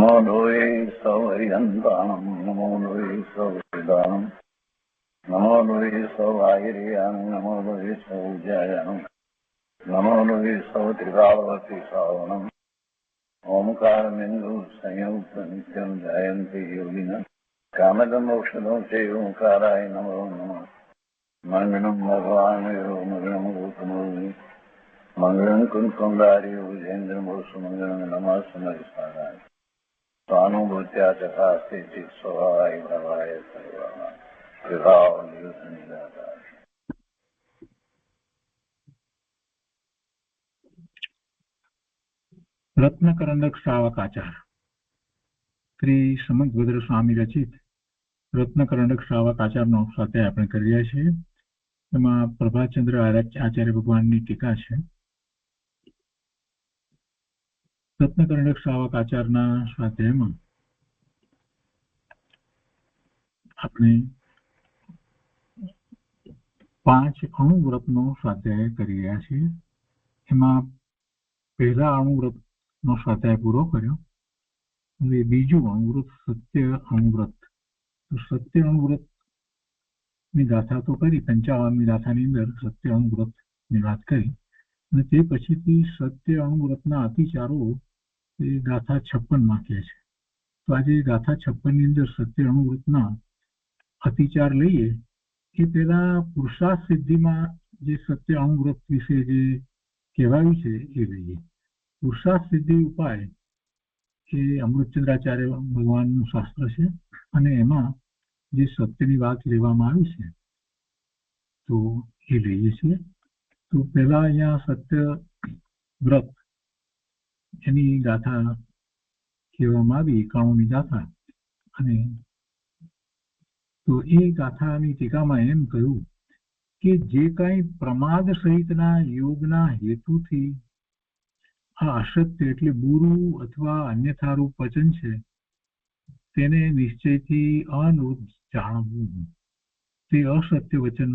નમો લોહે સૌહરિહંતાણમ નમો લોહે સૌવેદાણમ નમો લોહે સૌઆયર્યાણમ નમો લોહે સૌજયાણમ નમો લોહે સૌત્રિકાળવતી શ્રાવણમ ઓમકારમિંદુ સંયુક્ત નિત્યમ જયંતિ યોગિના કામદમ મોક્ષદો છે ઓંકારાય નમો નમઃ મંગળમ ભગવાન મંગળમ ગૌતમોર્મિ મંગળમ કુંકુંડાર્ય વિજેન્દ્રમોષ મંગળમ નમઃ સમરિસારાય સ્વાનુભૂત્યા ચકાસ્તે ચિત સ્વભાવાય ભવાય સર્વમાં વિભાવ નિયુત નિરાકાર. રત્નકરંડક શ્રાવકાચાર શ્રી સમંતભદ્ર સ્વામી રચિત રત્નકરંડક શ્રાવકાચારનો સાથે આપણે કરી રહ્યા છીએ. એમાં પ્રભાતચંદ્ર આચાર્ય ભગવાનની ટીકા છે. રત્નકરંડક શ્રાવકાચારના સ્વાધ્યાયમાં આપણે 5 અણુવ્રતનો સ્વાધ્યાય કરી રહ્યા છીએ. એમાં પહેલા અણુવ્રતનો સ્વાધ્યાય પૂરો કર્યો. હવે બીજું અણુવ્રત સત્ય અણુવ્રત. સત્ય અણુવ્રત ની ગાથા તો કરી, 55મી ગાથાની અંદર સત્ય અણુવ્રત ની વાત કરી, અને તે પછીથી સત્ય અણુવ્રતના અતિચારો એ ગાથા 56માં કહે છે. તો આજે ગાથા 56 ની અંદર સત્ય અણુવ્રતના અતિચાર લઈએ. એ પેલા પુરુષાર્થ સિદ્ધિમાં જે સત્ય અણુવ્રત વિશે જે કહેવાયું છે એ લઈએ. પુરુષાર્થ સિદ્ધિ ઉપાય એ અમૃતચંદ્રાચાર્ય ભગવાનનું શાસ્ત્ર છે, અને એમાં જે સત્યની વાત લેવામાં આવી છે તો એ લઈએ છીએ. તો પહેલા અહીંયા સત્ય વ્રત એની ગાથા કહેવામાં આવી, 91મી ગાથા. અને તો એ ગાથાની ટીકામાં એમ કહ્યું કે જે કઈ પ્રમાદ સહિતના યોગના હેતુથી આ અસત્ય એટલે બુરું અથવા અન્યથારૂપ વચન છે તેને નિશ્ચયથી અનુરૂપ જાણવું. તે અસત્ય વચન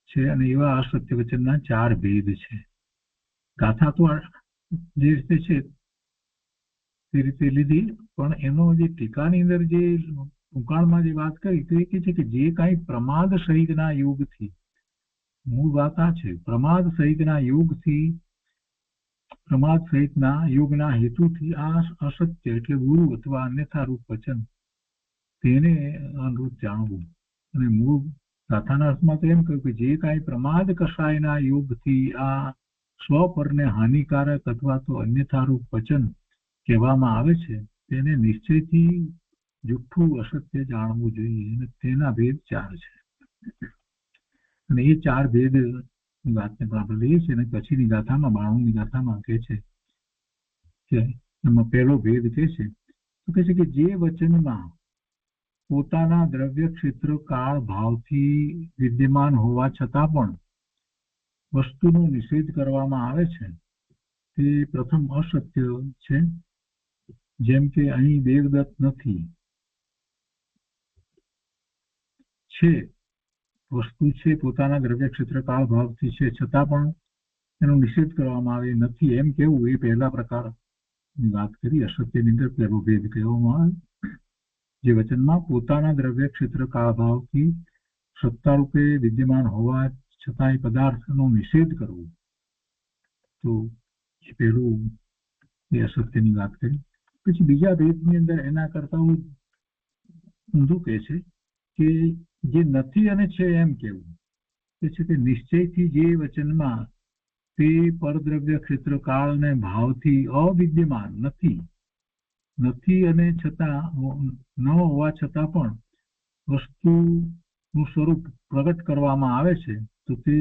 છે, અને એવા અસત્ય વચનના 4 ભેદ છે. ગાથા તો જે રીતે છે તે રીતે લીધી, પણ એનો જે ટીકાની અંદર જે ઉકાળમાં જે વાત કરી તો એ કહે છે કે જે કાંઈ પ્રમાદ સહિતના યોગથી, મૂળ વાત આ છે, પ્રમાદ સહિતના યોગથી, પ્રમાદ સહિતના યોગના હેતુથી આ અસત્ય એટલે ગુરુ અથવા અન્યથારૂપ વચન તેને અનુરૂપ જાણવું. અને મૂળ ગાથાના અર્થમાં તો એમ કહ્યું કે જે કાંઈ પ્રમાદ કષાયના યોગથી આ સ્વપરને હાનિકારક અથવા તો અન્યથારૂપ વચન કહેવામાં આવે છે તેને નિશ્ચયથી જુઠ્ઠું અસત્ય જાણવું જોઈએ. અને તેના ભેદ 4 છે, અને એ 4 ભેદ વાતને પણ આપણે લઈએ છીએ. અને પછીની ગાથામાં 92મી ગાથામાં કહે છે કે એમાં પહેલો ભેદ કહે છે તો કહે છે કે જે વચનમાં પોતાના દ્રવ્ય ક્ષેત્ર કાળ ભાવથી વિદ્યમાન હોવા છતાં પણ વસ્તુનો નિષેધ કરવામાં આવે છે તે પ્રથમ અસત્ય છે. જેમ કે અહીં દેવદત્ત નથી, છે વસ્તુ છે, પોતાના દ્રવ્ય ક્ષેત્ર કાળ ભાવથી છે છતાં પણ એનો નિષેધ કરવામાં આવે નથી, એમ કેવું એ પહેલા પ્રકારની વાત કરી. અસત્યની અંદર પહેલો ભેદ કહેવામાં આવે. જે વચનમાં પોતાના દ્રવ્ય ક્ષેત્ર કાળ ભાવથી સત્તા રૂપે વિદ્યમાન હોવા છતાં એ પદાર્થનો નિષેધ કરવો, તો એ પહેલું એ અસત્યની વાત કરી. પછી બીજા ભેદની અંદર એના કરતા ઊંધું કહે છે કે જે નથી અને છે એમ કેવું. એ છે કે નિશ્ચયથી જે વચનમાં તે પરદ્રવ્ય ક્ષેત્ર કાળ ને ભાવથી અવિદ્યમાન નથી અને છતાં ન હોવા છતાં પણ વસ્તુનું સ્વરૂપ પ્રગટ કરવામાં આવે છે, તો તે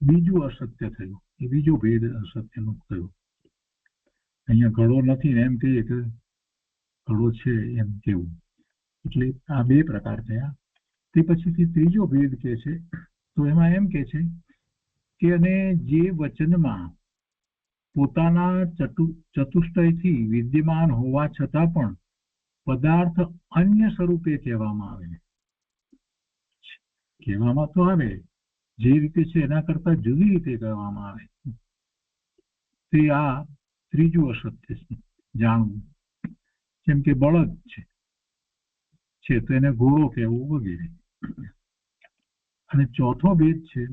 બીજું અસત્ય થયું. એ બીજો ભેદ અસત્યનો થયો. અહીંયા ઘડો નથી ને એમ કહીએ કે ઘડો છે એમ કેવું. એટલે આ 2 પ્રકાર થયા. તે પછીથી ત્રીજો ભેદ કહે છે તો એમાં એમ કહે છે કે અને જે વચનમાં પોતાના ચતુષ્ટયથી વિદ્યમાન હોવા છતાં પણ પદાર્થ અન્ય સ્વરૂપે કહેવામાં આવે, કહેવામાં તો આવે જે રીતે છે એના કરતા જુદી રીતે કહેવામાં આવે, તે આ ત્રીજું અસત્ય છે જાણવું. જેમ કે બળદ છે તો એને ઘોડો કહેવું વગેરે. અને ચોથો ભેદ છે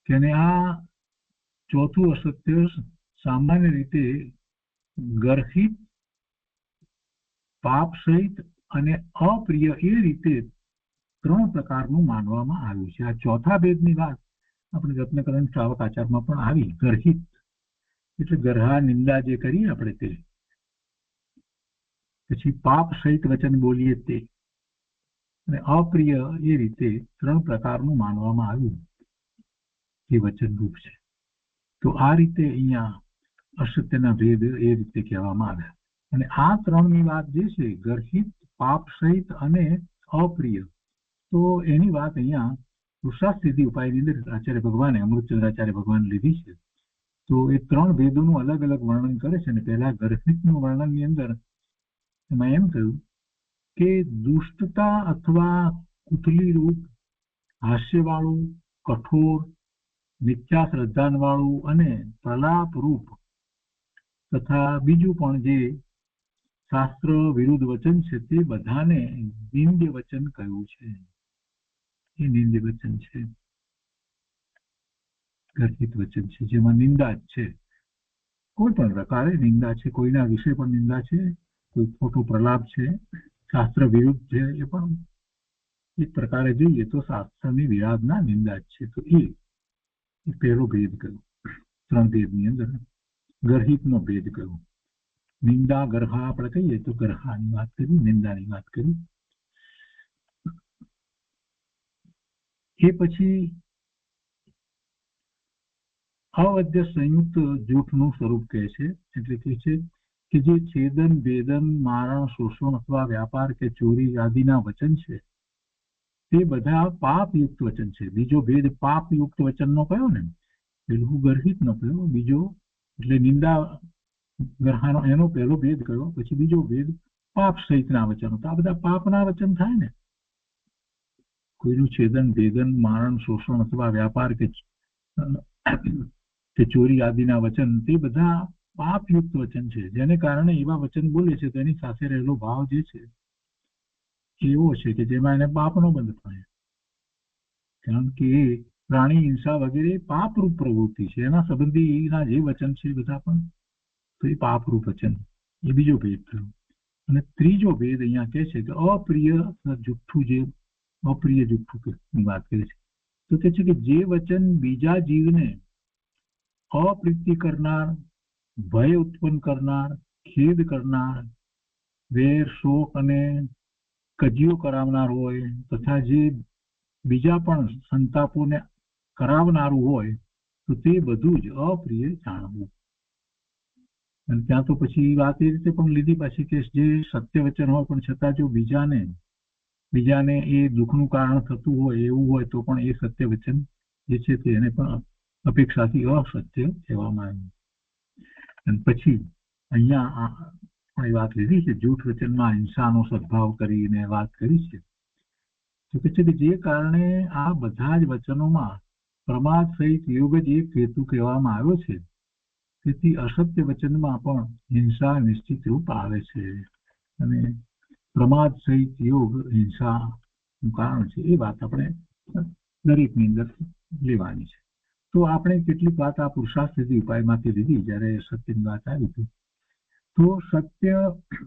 કે આ ચોથું અસત્ય સામાન્ય રીતે ગર્હિત, પાપ સહિત અને અપ્રિય એ રીતે 3 પ્રકારનું માનવામાં આવ્યું છે. આ ચોથા ભેદની વાત આપણે રત્નકરણ શ્રાવક આચારમાં પણ આવી. ગર્હિત એટલે ગર્હા નિંદા જે કરીએ આપણે તે, પછી પાપ સહિત વચન બોલીએ તે, અને અપ્રિય એ રીતે 3 પ્રકારનું માનવામાં આવ્યું જે વચનરૂપ છે. તો આ રીતે અહીંયા અસત્યના ભેદ એ રીતે કહેવામાં આવ્યા. અને આ 3ની વાત જે છે ગર્હિત, પાપ સહિત અને અપ્રિય, તો એની વાત અહીંયા પુરુષાર્થ સિદ્ધિ ઉપાયની અંદર આચાર્ય ભગવાને, અમૃતચંદ્રાચાર્ય ભગવાન લીધી છે. તો એ 3 ભેદોનું અલગ અલગ વર્ણન કરે છે. અને પહેલા ગર્હિતનું વર્ણનની અંદર એમાં એમ કહ્યું કે દુષ્ટતા અથવા કુથલી રૂપ, હાસ્યવાળું, કઠોર, મિથ્યા શ્રદ્ધાનવાળું અને પ્રલાપ રૂપ તથા બીજું પણ જે શાસ્ત્ર વિરુદ્ધ વચન છે તે બધાને નિંદ્ય વચન કહ્યું છે. એ નિંદ્ય વચન છે, ગર્હિત વચન છે, જેમાં નિંદા જ છે. કોઈ પણ પ્રકારે નિંદા છે, કોઈના વિશે પણ નિંદા છે, કોઈ ખોટો પ્રલાપ છે, શાસ્ત્ર વિરુદ્ધ છે, એ પણ એક પ્રકારે જોઈએ તો શાસ્ત્રની વિરાધના નિંદા જ છે. તો એ પહેલો ભેદ કયો. 3 ભેદની અંદર ગર્હિતનો ભેદ કયો. નિંદા ગર્હા આપણે કહીએ તો ગર્હાની વાત કરી, નિંદાની વાત કરી. એ પછી અવદ્ય સંયુક્ત જૂઠનું સ્વરૂપ કહે છે. એટલે કે છે કે જે છેદન, ભેદન, મારણ, શોષણ અથવા વ્યાપાર કે ચોરી આદિના વચન છે તે બધા પાપયુક્ત વચન છે. બીજો ભેદ પાપયુક્ત વચનનો કયો ને, પેલું ગર્હિતનો કયો. બીજો એટલે નિંદા ગર્હાનો એનો પહેલો ભેદ કયો. પછી બીજો ભેદ પાપ સહિતના વચનો. તો આ બધા પાપના વચન થાય ને. કોઈનું છેદન, ભેદન, મારણ, શોષણ અથવા વ્યાપાર કે ચોરી આદિના વચન તે બધા પાપયુક્ત વચન છે. જેને કારણે એવા વચન બોલે છે તેની સાથે રહેલો ભાવ જે છે એવો છે કે જેમાં એને પાપનો બંધ થાય. કારણ કે એ પ્રાણી હિંસા વગેરે પાપરૂપ પ્રવૃત્તિ છે. એના સંબંધીના જે વચન છે બધા પણ તો એ પાપરૂપ વચન. એ બીજો ભેદ થયો. અને ત્રીજો ભેદ અહીંયા કહે છે કે અપ્રિય જુઠ્ઠું, જે અપ્રિય જુઠ્ઠું વાત કરે છે. તો કહે છે કે જે વચન બીજા જીવને અપ્રીતિ કરનાર, ભય ઉત્પન્ન કરનાર, ખેદ કરનાર, વેર, શોક અને કજીઓ કરાવનાર હોય તથા જે બીજા પણ સંતાપોને કરાવનારું હોય તો તે બધું જ અપ્રિય જાણવું. અને ત્યાં તો પછી વાત એ રીતે પણ લીધી પાછી કે જે સત્ય વચન હોય પણ છતાં જો બીજાને એ દુઃખનું કારણ થતું હોય એવું હોય તો પણ એ સત્ય વચન જે છે તે એને પણ અપેક્ષાથી અસત્ય કહેવામાં આવ્યું. અને પછી અહીંયા પણ એ વાત લીધી છે જૂઠ વચનમાં હિંસાનો સદભાવ કરીને વાત કરી છે. તો કે છે કે જે કારણે આ બધા જ વચનોમાં પ્રમાદ સહિત યોગ જ એક હેતુ કહેવામાં આવ્યો છે, તેથી અસત્ય વચનમાં પણ હિંસા નિશ્ચિત રૂપ આવે છે. અને પ્રમાદ સહિત યોગ હિંસાનું કારણ છે. એ વાત આપણે દરેકની અંદર લેવાની છે. તો આપણે કેટલીક વાત આ પુરુષાર્થ સિદ્ધિ ઉપાયમાંથી લીધી જ્યારે સત્યની વાત આવી હતી. તો સત્ય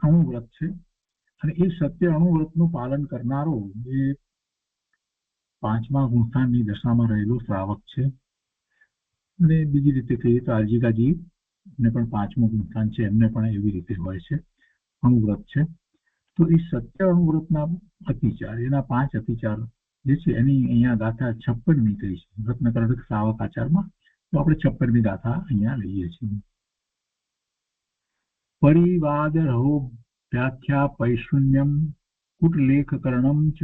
અણુવ્રત છે અને એ સત્ય અણુવ્રતનું પાલન કરનારો એ 5મા ગુણસ્થાનની દશામાં રહેલો શ્રાવક છે. અને બીજી રીતે કહીએ તો આજીકા જીવને પણ 5મું ગુણસ્થાન છે, એમને પણ એવી રીતે હોય છે, અણુવ્રત છે. તો એ સત્ય અણુવ્રતના અતિચાર, એના 5 અતિચાર જે છે એની અહીંયા ગાથા 56મી કહી છે રત્નકરણ શ્રાવક આચારમાં. તો આપણે 56મી ગાથા અહીંયા લઈએ છીએ. પરિવાદરહો વ્યાખ્યા પૈશુન્યમ કુટલેખકરણમ ચ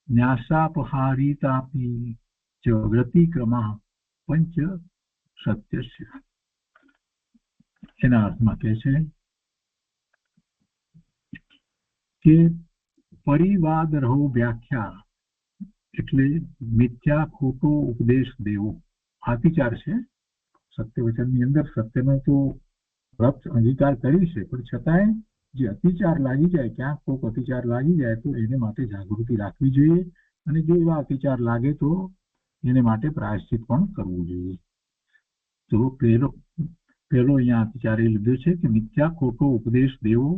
ન્યાસાપહારિતાપી ચ વ્યતિક્રમઃ પંચ સત્યસ્ય. એના અર્થમાં કહે છે કે પરિવાદરહો વ્યાખ્યા એટલે મિથ્યા ખોટો ઉપદેશ દેવો. આતિચાર છે સત્ય વચનની અંદર. સત્યનો તો વ્રત અંગીકાર કર્યું છે, પણ છતાંય જે અતિચાર લાગી જાય, ક્યાંક કોઈક અતિચાર લાગી જાય તો એને માટે જાગૃતિ રાખવી જોઈએ, અને જો એવા અતિચાર લાગે તો એને માટે પ્રાયશ્ચિત પણ કરવું જોઈએ. તો પહેલો અહીંયા અતિચાર એ લીધો છે કે મિથ્યા ખોટો ઉપદેશ દેવો.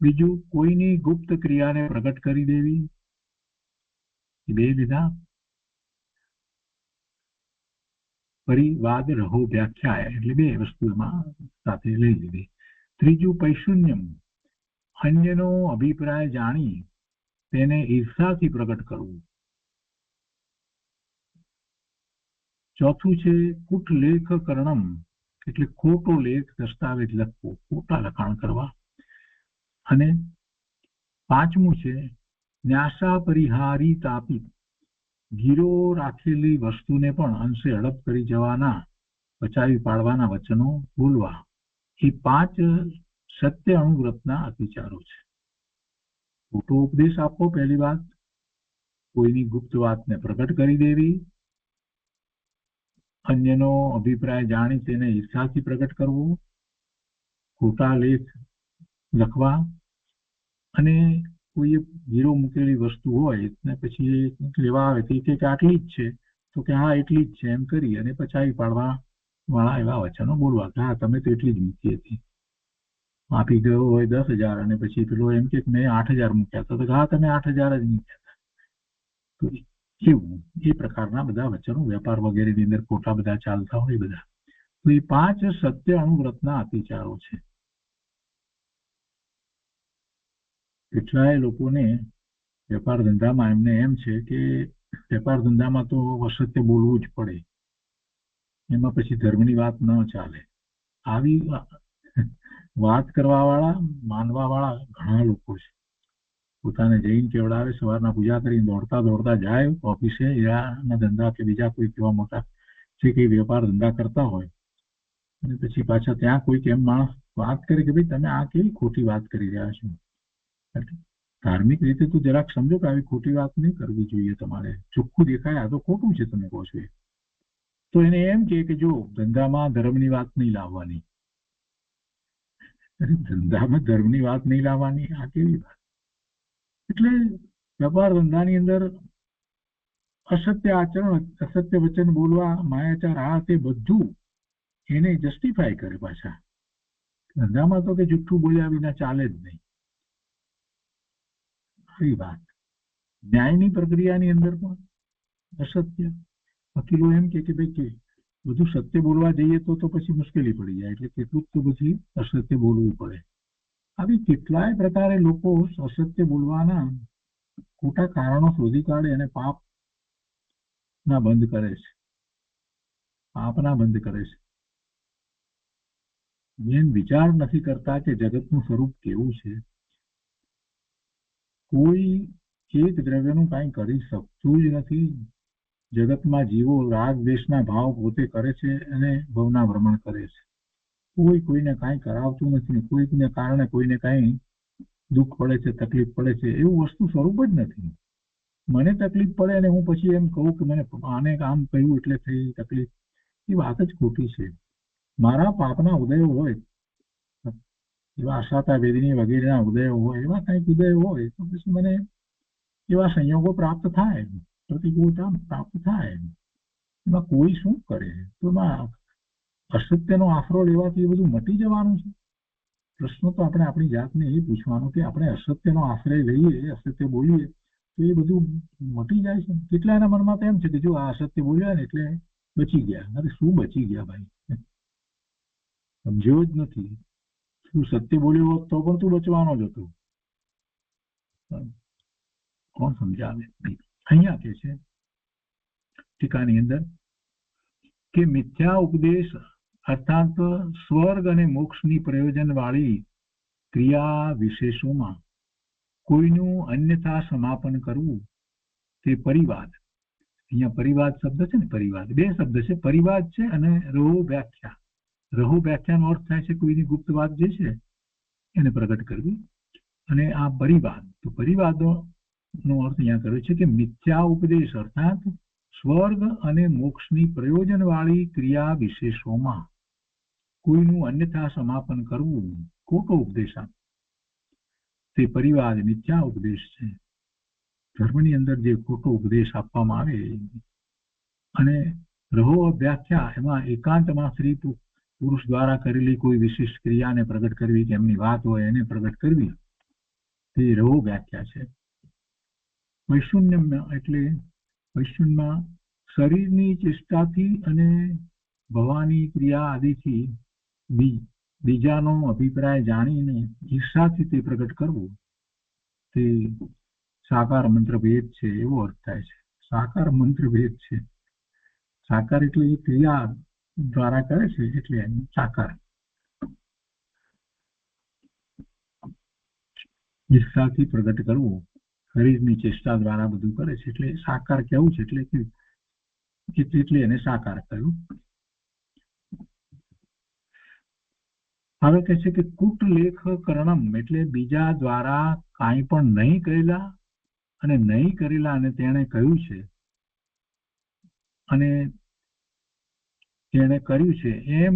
બીજું, કોઈની ગુપ્ત ક્રિયાને પ્રગટ કરી દેવી. બે લીધા. પરિવાદ રહો વ્યાખ્યા, એટલે બે વસ્તુ એમાં સાથે લઈ લીધી. ત્રીજું, પૈશુન્યમ, અન્યનો અભિપ્રાય જાણી તેને ઈર્ષાથી પ્રગટ કરવું. ચોથું છે કુટલેખ કરણમ, એટલે ખોટો લેખ દસ્તાવેજ લખવો, ખોટા લખાણ કરવા. અને પાંચમું છે ન્યાસા પરિહારી તાપી, ગીરો રાખેલી વસ્તુને પણ અંશે હડપ કરી જવાના, બચાવી પાડવાના વચનો બોલવા. એ 5 સત્ય અણુવ્રતના અતિચારો છે. ખોટો ઉપદેશ આપવો પહેલી વાત, કોઈની ગુપ્ત વાતને પ્રગટ કરી દેવી, અન્યનો અભિપ્રાય જાણી તેને ઈર્ષાથી પ્રગટ કરવો, ખોટા લેખ લખવા, અને કોઈ ગીરો મૂકેલી વસ્તુ હોય ને પછી લેવા આવે તો કે આટલી જ છે, તો કે હા એટલી જ છે એમ કરી અને પચાવી પાડવા વાળા એવા વચનો બોલવા કે હા તમે તો એટલી જ મૂકી હતી. આપી ગયો હોય 10,000 અને પછી પેલો એમ કે મેં 8,000 મૂક્યા હતા, તો હા તમે 8,000 જ મૂક્યા હતા. તો એવું એ પ્રકારના બધા વચનો વેપાર વગેરેની અંદર ખોટા બધા ચાલતા હોય બધા. તો એ 5 સત્ય અણુવ્રતના અતિચારો છે. કેટલાય લોકોને વેપાર ધંધામાં એમને એમ છે કે વેપાર ધંધામાં તો અસત્ય બોલવું જ પડે, એમાં પછી ધર્મની વાત ન ચાલે. આવી વાત કરવા વાળા, માનવા વાળા ઘણા લોકો છે. પોતાને જઈને કેવડાવે, સવારના પૂજા કરીને દોડતા દોડતા જાય ઓફિસે, એના ધંધા કે બીજા કોઈ કેવા મોટા જે કઈ વેપાર ધંધા કરતા હોય, અને પછી પાછા ત્યાં કોઈ કેમ માણસ વાત કરે કે ભાઈ તમે આ કેવી ખોટી વાત કરી રહ્યા છો. ધાર્મિક રીતે તો જરાક સમજો કે આવી ખોટી વાત નહીં કરવી જોઈએ. તમારે ચોખ્ખું દેખાય આ તો ખોટું છે તમે કહો છો, તો એને એમ કે જો ધંધામાં ધર્મની વાત નહીં લાવવાની. ધંધામાં ધર્મની વાત નહીં લાવવાની, આ કેવી વાત? એટલે વેપાર ધંધાની અંદર અસત્ય આચરણ, અસત્ય વચન બોલવા, માયાચાર, આ તે બધું એને જસ્ટિફાય કરે. પાછા ધંધામાં તો કે જુઠ્ઠું બોલ્યા વિના ચાલે જ નહીં. આવી વાત. ન્યાયની પ્રક્રિયાની અંદર પણ અસત્ય. વકીલો એમ કે ભાઈ કે બધું સત્ય બોલવા જઈએ તો પછી મુશ્કેલી પડી જાય, એટલે કેટલુંક તો પછી અસત્ય બોલવું પડે. આવી કેટલાય પ્રકારે લોકો અસત્ય બોલવાના ખોટા કારણો શોધી કાઢે અને પાપ ના બંધ કરે છે, પાપના બંધ કરે છે. જેમ વિચાર નથી કરતા કે જગતનું સ્વરૂપ કેવું છે. કોઈ એક દ્રવ્યનું કાંઈ કરી શકતું જ નથી. જગતમાં જીવો રાગ દ્વેષના ભાવ પોતે કરે છે અને ભવના ભ્રમણ કરે છે. કોઈ કોઈને કાંઈ કરાવતું નથી, કોઈને કારણે કોઈને કાંઈ દુઃખ પડે છે, તકલીફ પડે છે, એવું વસ્તુ સ્વરૂપ જ નથી. મને તકલીફ પડે અને હું પછી એમ કહું કે મને આને કામ કહ્યું એટલે થઈ તકલીફ, એ વાત જ ખોટી છે. મારા પાપના ઉદયો હોય, એવા અસાતા વેદની વગેરેના ઉદયો હોય, એવા કંઈક ઉદયો હોય તો પછી મને એવા સંયોગો પ્રાપ્ત થાય, પ્રતિકૂળતા પ્રાપ્ત થાય. એમાં કોઈ શું કરે? તો એમાં અસત્યનો આશરો લેવાથી એ બધું મટી જવાનું છે. પ્રશ્ન તો આપણે આપણી જાતને એ પૂછવાનો કે આપણે અસત્યનો આશ્રય લઈએ, અસત્ય બોલીએ તો એ બધું મટી જાય છે. કેટલાના મનમાં તો એમ છે કે જો આ અસત્ય બોલ્યા ને એટલે બચી ગયા. અરે શું બચી ગયા ભાઈ? સમજ્યો જ નથી. શું સત્ય બોલ્યો હોત તો પણ તું બચવાનો જ હતો. કોણ સમજાવે? અહીંયા કે છે ટીકાની અંદર કે મિથ્યા ઉપદેશ અર્થાત સ્વર્ગ અને મોક્ષની પ્રયોજન વાળી ક્રિયા વિશેષોમાં કોઈનું અન્યથા સમાપન કરવું તે પરિવાદ. અહીંયા પરિવાદ શબ્દ છે ને, પરિવાદ બે શબ્દ છે, પરિવાદ છે અને રહો વ્યાખ્યા. રહો વ્યાખ્યાનો અર્થ થાય છે કોઈની ગુપ્ત વાત જે છે એને પ્રગટ કરવી, અને આ પરિવાદ, તો પરિવાદો નો અર્થ અહીંયા કર્યો છે કે મિથ્યા ઉપદેશ અર્થાત સ્વર્ગ અને મોક્ષની પ્રયોજન વાળી ક્રિયા વિશેષોમાં કોઈનું અન્યથા સમાપન કરવું ખોટો ઉપદેશ તે પરિવાદ મિથ્યા ઉપદેશ છે. ધર્મની અંદર જે ખોટો ઉપદેશ આપવામાં આવે અને રહો વ્યાખ્યા એમાં એકાંતમાં સ્ત્રી પુરુષ દ્વારા કરેલી કોઈ વિશિષ્ટ ક્રિયાને પ્રગટ કરવી કે એમની વાત હોય એને પ્રગટ કરવી તે રહો વ્યાખ્યા છે. વૈશુન્ય એટલે વૈશુન્યમાં શરીરની ચેષ્ટાથી અને ભવાની ક્રિયા આદિથી બીજાનો અભિપ્રાય જાણીને ઈર્ષાથી તે પ્રગટ કરવું તે સાકાર મંત્ર ભેદ છે એવો અર્થ થાય છે. સાકાર મંત્ર ભેદ છે. સાકાર એટલે એ ક્રિયા દ્વારા કરે છે એટલે સાકાર. ઈર્ષાથી પ્રગટ કરવું શરીરની ચેષ્ટા દ્વારા બધું કરે છે એટલે સાકાર કેવું છે એટલે એને સાકાર કહ્યું. હવે કહે છે કે કુટલેખ કરણમ એટલે બીજા દ્વારા કાંઈ પણ નહીં કરેલા અને નહીં કરેલા અને તેણે કહ્યું છે અને તેણે કર્યું છે એમ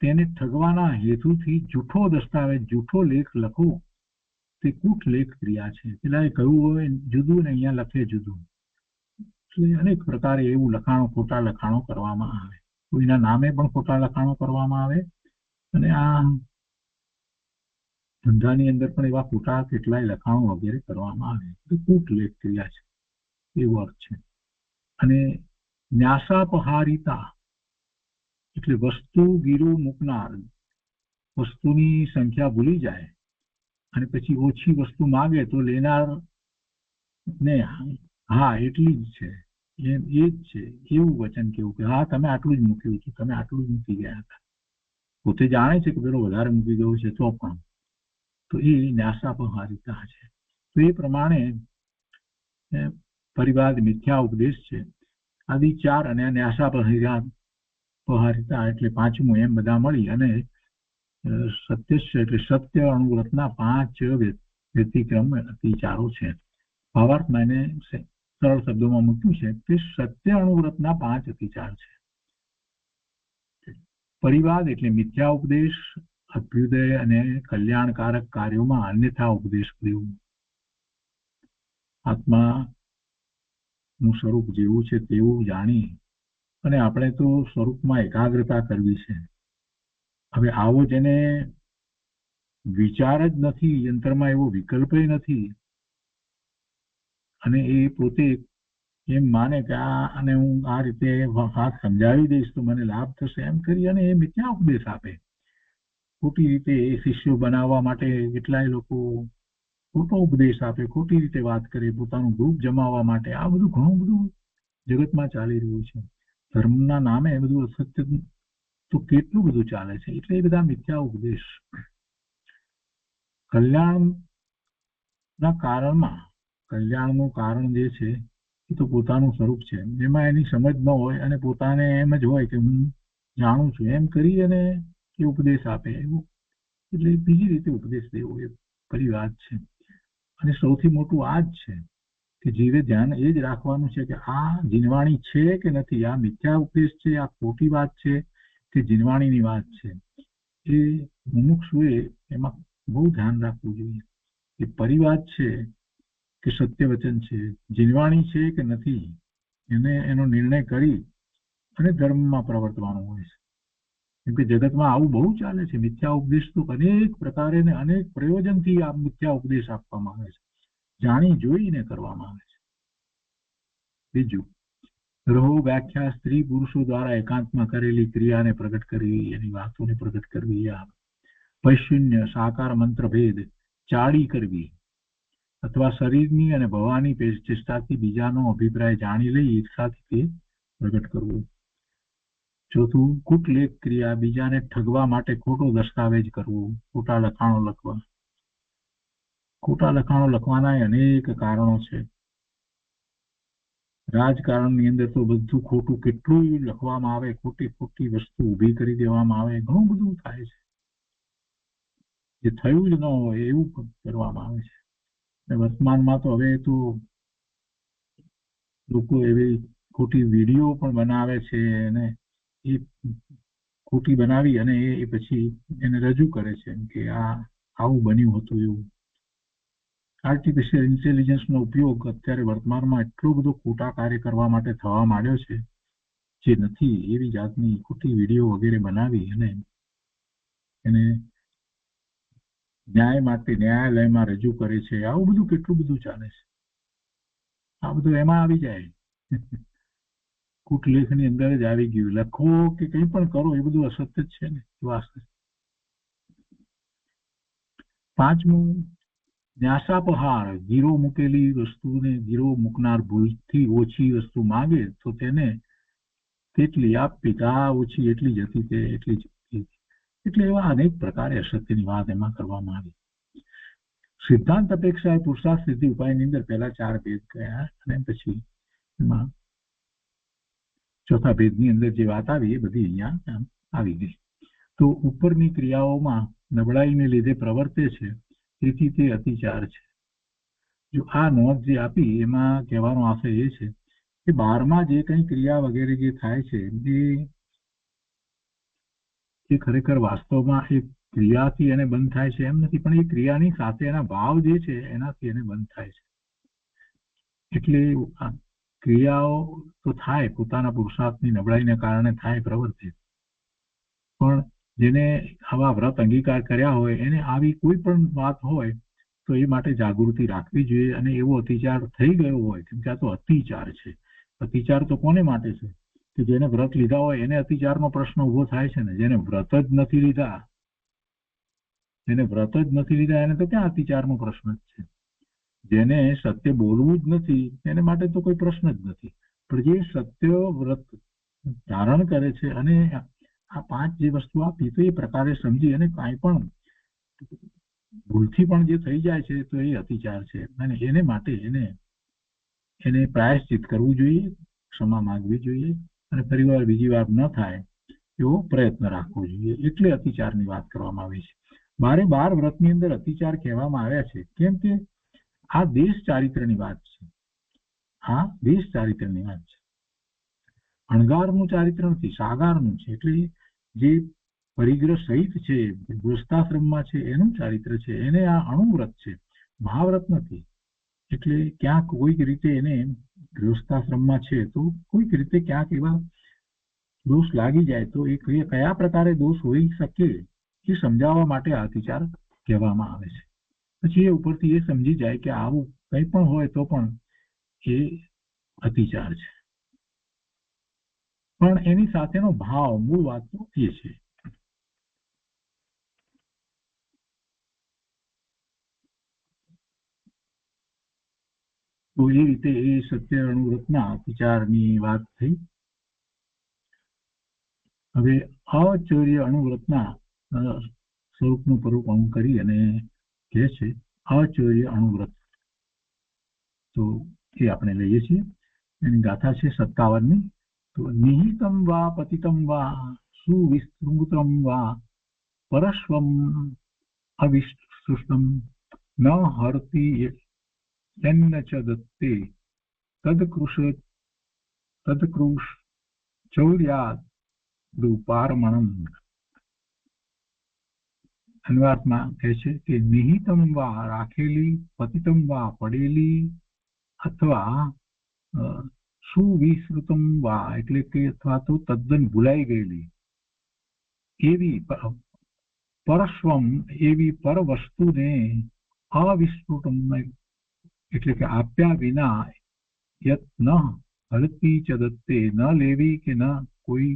તેને ઠગવાના હેતુથી જૂઠો દસ્તાવેજ જૂઠો લેખ લખવો તે કુટલેખ ક્રિયા છે. પેલા એ કહ્યું હોય જુદું ને અહીંયા લખે જુદું. અનેક પ્રકારે એવું લખાણો ખોટા લખાણો કરવામાં આવે. કોઈના નામે પણ ખોટા લખાણો કરવામાં આવે અને આ ધંધાની અંદર પણ એવા ખોટા કેટલાય લખાણો વગેરે કરવામાં આવે તો કૂટલેખ ક્રિયા છે એવો અર્થ છે. અને ન્યાસાપહારિતા એટલે વસ્તુ ગીરો મૂકનાર, વસ્તુની સંખ્યા ભૂલી જાય અને પછી ઓછી વસ્તુ માગે તો લેનાર ને હા એટલી જ છે એ જ છે એવું વચન કેવું કે હા તમે આટલું જ મૂક્યું હતું, તમે આટલું જ મૂકી ગયા હતા. પોતે જાણે છે કે પેલો વધારે મૂકી ગયો છે તો પણ તો એ ન્યાસાપહારિતા છે. તો એ પ્રમાણે પરિવાદ મિથ્યા ઉપદેશ છે. આદિ 4 અને ન્યાસાપહારિતા એટલે 5મું એમ બધા મળી અને સત્ય એટલે સત્ય અણુવ્રતના 5 વ્યતિક્રમ અતિચારો છે. ભાવાર્થમાં એને સરળ શબ્દોમાં મૂક્યું છે કે સત્ય અણુવ્રતના 5 અતિચાર છે. પરિવાદ એટલે મિથ્યા ઉપદેશ, અભ્યુદય અને કલ્યાણકારક કાર્યોમાં અન્યથા ઉપદેશ દેવું. આત્મા નું સ્વરૂપ જેવું છે તેવું જાણી અને આપણે તો સ્વરૂપમાં એકાગ્રતા કરવી છે. હવે આવો જેને વિચાર જ નથી, યંત્રમાં એવો વિકલ્પ નથી અને એ પોતે એમ માને કે આને હું આ રીતે વાત સમજાવી દઈશ તો મને લાભ થશે એમ કરી અને એ મિથ્યા ઉપદેશ આપે. ખોટી રીતે એ શિષ્યો બનાવવા માટે કેટલાય લોકો ખોટો ઉપદેશ આપે, ખોટી રીતે વાત કરે, પોતાનું ગ્રુપ જમાવવા માટે. આ બધું ઘણું બધું જગતમાં ચાલી રહ્યું છે. ધર્મના નામે બધું અસત્ય તો કેટલું બધું ચાલે છે. એટલે એ બધા મિથ્યા ઉપદેશ કલ્યાણના કારણમાં, કલ્યાણનું કારણ જે છે એ તો પોતાનું સ્વરૂપ છે. એમાં એની સમજ ન હોય અને પોતાને એમ જ હોય કે હું જાણું છું એમ કરી અને એ ઉપદેશ આપે એવું એટલે બીજી રીતે ઉપદેશ દેવો એ પરિવાદ છે. અને સૌથી મોટું આ જ છે કે જીવે ધ્યાન એ જ રાખવાનું છે કે આ જીનવાણી છે કે નથી, આ મિથ્યા ઉપદેશ છે, આ ખોટી વાત છે કે જીનવાણીની વાત છે. એ મુમુક્ષુએ એમાં બહુ ધ્યાન રાખવું જોઈએ કે પરિવાદ છે કે સત્ય વચન છે, જીનવાણી છે કે નથી, એનો નિર્ણય કરી અને ધર્મમાં પ્રવર્તવાનું હોય છે. કેમ કે જગતમાં આવું બહુ ચાલે છે. મિથ્યા ઉપદેશ તો અનેક પ્રકારે ને અનેક પ્રયોજનથી આ મિથ્યા ઉપદેશ આપવામાં આવે છે, જાણી જોઈને કરવામાં આવે છે. બીજું રહો વ્યાખ્યા સ્ત્રી પુરુષો દ્વારા એકાંતમાં કરેલી ક્રિયાને પ્રગટ કરવી, એની વાતોને પ્રગટ કરવી. આ વૈશુન્ય સાકાર મંત્ર ભેદ ચાળી કરવી અથવા શરીરની અને ભવાની ચેષ્ટાથી બીજાનો અભિપ્રાય જાણી લઈ ઈર્ષાથી તે પ્રગટ કરવું. ચોથું કુટલેખ ક્રિયા બીજાને ઠગવા માટે ખોટો દસ્તાવેજ કરવો, ખોટા લખાણો લખવા. ખોટા લખાણો લખવાના અનેક કારણો છે. રાજકારણની અંદર તો બધું ખોટું કેટલું લખવામાં આવે, ખોટી ખોટી વસ્તુ ઊભી કરી દેવામાં આવે, ઘણું બધું થાય છે. જે થયું જ ન હોય એવું કરવામાં આવે છે. વર્તમાનમાં તો હવે તો લોકો એવી ખોટી વિડીયો પણ બનાવે છે અને એ ખોટી બનાવી અને એ પછી એને રજૂ કરે છે કે આ આવું બન્યું હતું એવું. આર્ટિફિશિયલ ઇન્ટેલિજન્સનો ઉપયોગ અત્યારે વર્તમાનમાં એટલો બધો ખોટા કાર્ય કરવા માટે થવા માંડ્યો છે જે નથી એવી જાતની ખોટી વિડીયો વગેરે બનાવી અને એને ન્યાય માટે ન્યાયાલયમાં રજૂ કરે છે. આવું બધું કેટલું બધું ચાલે છે. આ બધું એમાં આવી જાય. કૂટલેખની અંદર જ આવી ગયું. લખો કે કંઈ પણ કરો એ બધું અસત્ય જ છે ને. પાંચમું, ન્યાસાપહાર. ગીરો મૂકેલી વસ્તુને ગીરો મૂકનાર ભૂલથી ઓછી વસ્તુ માંગે તો તેને તેટલી આપવી. આ ઓછી એટલી જ હતી તે એટલી જ હતી. એટલે એવા અનેક પ્રકારે અસત્યની વાત એમાં કરવામાં આવી. સિદ્ધાંત અપેક્ષા પુરુષાર્થ સિદ્ધિ ઉપાયની અંદર પહેલા 4 ભેદ ગયા અને પછી એમાં ચોથા ભેદની અંદર જે વાત આવી એ બધી અહીંયા આવી ગઈ. તો ઉપરની ક્રિયાઓમાં નબળાઈને લીધે પ્રવર્તે છે તેથી તે અતિચાર છે. જો આ નોંધ જે આપી એમાં કહેવાનો આશય એ છે કે બહારમાં જે કંઈ ક્રિયા વગેરે જે થાય છે એ ખરેખર વાસ્તવમાં એ ક્રિયાથી એને બંધ થાય છે એમ નથી, પણ એ ક્રિયાની સાથે એના ભાવ જે છે એનાથી એને બંધ થાય છે. એટલે ક્રિયાઓ તો થાય પોતાના પુરુષાર્થની નબળાઈને કારણે થાય પ્રવૃત્તિ, પણ જેને આવા વ્રત અંગીકાર કર્યા હોય એને આવી કોઈ પણ વાત હોય તો એ માટે જાગૃતિ રાખવી જોઈએ. અને એવો અતિચાર થઈ ગયો હોય, કેમ કે આ તો અતિચાર છે. અતિચાર તો કોને માટે છે? કે જેને વ્રત લીધા હોય એને અતિચારનો પ્રશ્ન ઉભો થાય છે ને. જેને વ્રત જ નથી લીધા એને તો ક્યાં અતિચારનો પ્રશ્ન જ છે. જેને સત્ય બોલવું જ નથી એને માટે તો કોઈ પ્રશ્ન જ નથી. પણ જે સત્ય વ્રત ધારણ કરે છે અને આ 5 જે વસ્તુ આપી તો એ પ્રકારે સમજી અને કાંઈ પણ ભૂલથી પણ જે થઈ જાય છે તો એ અતિચાર છે. અને એને માટે એને પ્રાયશ્ચિત કરવું જોઈએ, ક્ષમા માંગવી જોઈએ અને ફરીવાર બીજી વાર ન થાય એવો પ્રયત્ન રાખવો જોઈએ. એટલે અતિચારની વાત કરવામાં આવી છે. 12 વ્રતની અંદર અતિચાર કહેવામાં આવ્યા છે કેમ કે આ દેશ ચારિત્રની વાત છે. અણગારનું ચારિત્ર નથી, સાગારનું છે. એટલે જે પરિગ્રહ સહિત છે, ગૃહસ્થાશ્રમમાં છે એનું ચારિત્ર છે. એને આ અણુવ્રત છે, મહાવ્રત નથી. એટલે ક્યાંક કોઈક રીતે એને ગૃહસ્થાશ્રમમાં છે તો કોઈક રીતે ક્યાંક એવા દોષ લાગી જાય તો એ કયા પ્રકારે દોષ હોઈ શકે એ સમજાવવા માટે આ અતિચાર કહેવામાં આવે છે. પછી એ ઉપરથી એ સમજી જાય કે આવું કંઈ પણ હોય તો પણ એ અતિચાર છે. પણ એની સાથેનો ભાવ, મૂળ વાત તો એ છે. તો એ રીતે એ સત્ય અણુવ્રતના અતિચારની વાત થઈ. હવે અચૌર્ય અણુવ્રતના સ્વરૂપનું પરૂપણું કરી અને કહે છે અચૌર્ય અણુવ્રત. તો એ આપણે લઈએ છીએ. એની ગાથા છે 57ની. તો નિહિતમ વા પતિતમ વા સુવિસ્તૃતમ વા પરસ્વમ અવિસૃષ્ટમ ન હરતિ યન્ન ચ દત્તે તદકૃશ ચૌર્યાદ રૂપારમણમ. અનુવાદમાં કહે છે કે નિહિતમ વા રાખેલી, પતિતમ વા પડેલી, અથવા સુવિસ્તૃતમ વા એટલે કે અથવા તો તદ્દન ભૂલાઈ ગયેલી એવી પરસ્વમ એવી પર વસ્તુને અવિસ્તૃતમ એટલે કે આપ્યા વિના યત ન હલતી ચ દત્તે ન લેવી કે ન કોઈ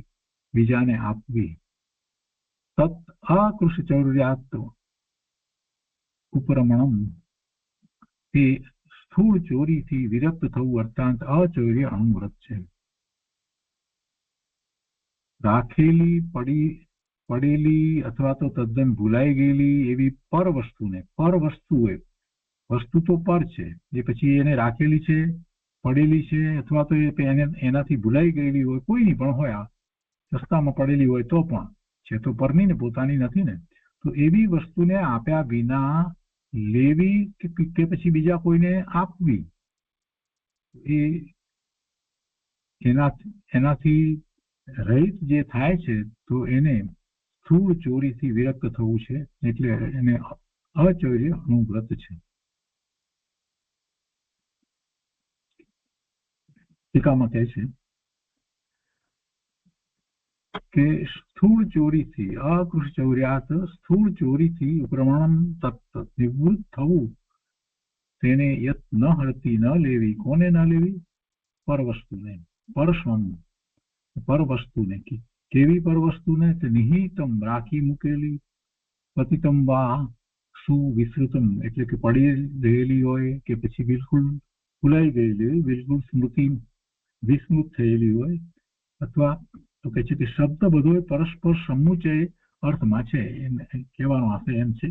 બીજાને આપવી. તત અકૃષચૌર્યાત ઉપરમણમ તે સ્થૂળ ચોરીથી વિરક્ત થવું અર્થાત અચૌર્ય અણુવ્રત છે. રાખેલી, પડેલી અથવા તો તદ્દન ભૂલાઈ ગયેલી એવી પર વસ્તુને, પર વસ્તુ હોય, વસ્તુ તો પર છે, એ પછી એને રાખેલી છે, પડેલી છે અથવા તો એનાથી ભૂલાઈ ગયેલી હોય, કોઈની પણ હોય, રસ્તામાં પડેલી હોય તો પણ છે તો પરની ને પોતાની નથી ને. તો એવી વસ્તુને આપ્યા વિના લેવી કે પછી બીજા કોઈને આપવી એ એનાથી રહિત જે થાય છે તો એને સ્થૂળ ચોરીથી વિરક્ત થવું છે, એટલે એને અચૌર્ય અણુવ્રત છે. ટીકામાં કહે છે કે સ્થૂળ ચોરીથી અકૃષ્ચૌર્યાત સ્થૂળ ચોરીથી પ્રમાણમ તત્ત નિવૃત્ત થવું, તેને યત ન હળતી ન લેવી. કોને ન લેવી? પરવસ્તુને. પરસ્વમ, પરવસ્તુને. કેવી પરવસ્તુને? નિહિતમ, રાખી મૂકેલી. પતિતમ વા સુવિસ્તૃતમ, એટલે કે પડી રહેલી હોય કે પછી બિલકુલ ભૂલાઈ ગયેલી હોય, બિલકુલ સ્મૃતિ વિસ્મૃત થયેલી હોય, અથવા તો કે છે કે શબ્દ બધો પરસ્પર સમુચય અર્થમાં છે, એમ કહેવાનો આશય એમ છે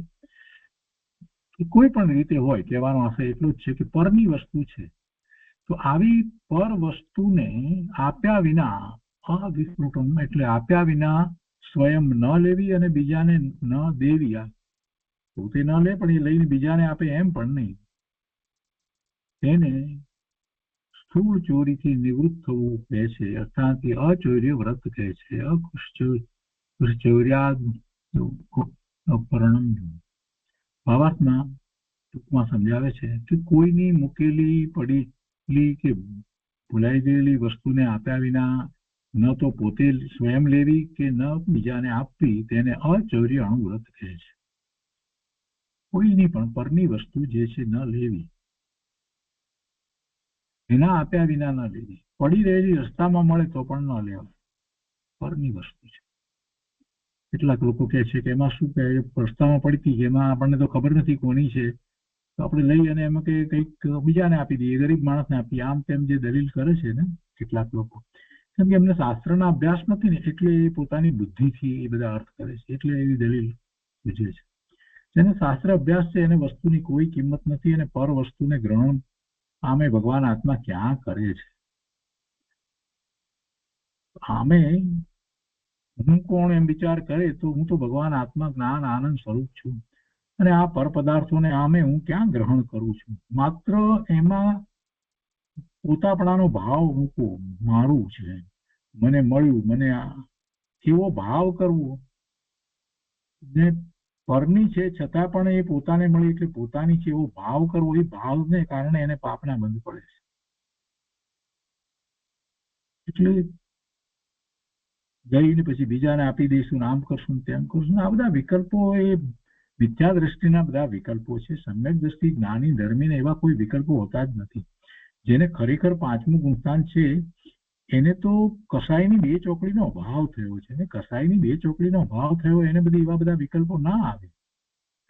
કે કોઈ પણ રીતે હોય, કહેવાનો આશય એટલો જ છે કે પરની વસ્તુ છે. તો આવી પર વસ્તુને આપ્યા વિના અવિસ્મૃતમ, એટલે આપ્યા વિના સ્વયં ન લેવી અને બીજાને ન દેવી. પોતે ન લે પણ એ લઈને બીજાને આપે એમ પણ નહીં. તેને સ્થૂળ ચોરીથી નિવૃત્ત થવું કહે છે, અર્થાત અચૌર્ય વ્રત કહે છે. ભાવાર્થમાં ટૂંકમાં સમજાવે છે કે કોઈની મૂકેલી પડેલી કે ભૂલાઈ ગયેલી વસ્તુને આપ્યા વિના ન તો પોતે સ્વયં લેવી કે ન બીજાને આપવી, તેને અચૌર્ય અણુવ્રત કહે છે. કોઈની પણ પરની વસ્તુ જે છે ન લેવી, એના આપ્યા વિના ન લેવી. પડી રહેલી રસ્તામાં મળે તો પણ ન લેવા, પરની વસ્તુ છે. કેટલાક લોકો કહે છે કે એમાં શું કહે, રસ્તામાં પડતી કે એમાં આપણને તો ખબર નથી કોની છે, તો આપણે લઈ અને એમાં કંઈક બીજાને આપી દઈએ, ગરીબ માણસને આપીએ, આમ તેમ જે દલીલ કરે છે ને કેટલાક લોકો, કેમ કે એમને શાસ્ત્રના અભ્યાસ નથી ને, એટલે એ પોતાની બુદ્ધિથી એ બધા અર્થ કરે છે, એટલે એવી દલીલ સૂચવે છે. જેને શાસ્ત્ર અભ્યાસ છે એને વસ્તુની કોઈ કિંમત નથી, અને પર વસ્તુને ગ્રહણ આમે ભગવાન આત્મા ક્યાં કરે છે? આમે હું કોણ એમ વિચાર કરે તો હું તો ભગવાન આત્મા જ્ઞાન આનંદ સ્વરૂપ છું, અને આ પર પદાર્થોને આમે હું ક્યાં ગ્રહણ કરું છું? માત્ર એમાં પોતાપણાનો ભાવ મૂકવો, મારું છે, મને મળ્યું, મને એવો ભાવ કરવો. ને પરની છે છતાં પણ એ પોતાને મળી એટલે પોતાની છે એવો ભાવ કરવો, એ ભાવને કારણે એને પાપના બંધ પડે છે. એટલે જઈને પછી બીજાને આપી દઈશું, આમ કરશું તેમ કરશું, આ બધા વિકલ્પો એ મિથ્યા દ્રષ્ટિના બધા વિકલ્પો છે. સમ્યક દ્રષ્ટિ જ્ઞાની ધર્મીને એવા કોઈ વિકલ્પો હોતા જ નથી. જેને ખરેખર પાંચમું ગુણસ્થાન છે એને તો કસાઈની બે ચોકડીનો અભાવ થયો છે, ને કસાઈની બે ચોકડીનો અભાવ થયો એને બધી એવા બધા વિકલ્પો ના આવે.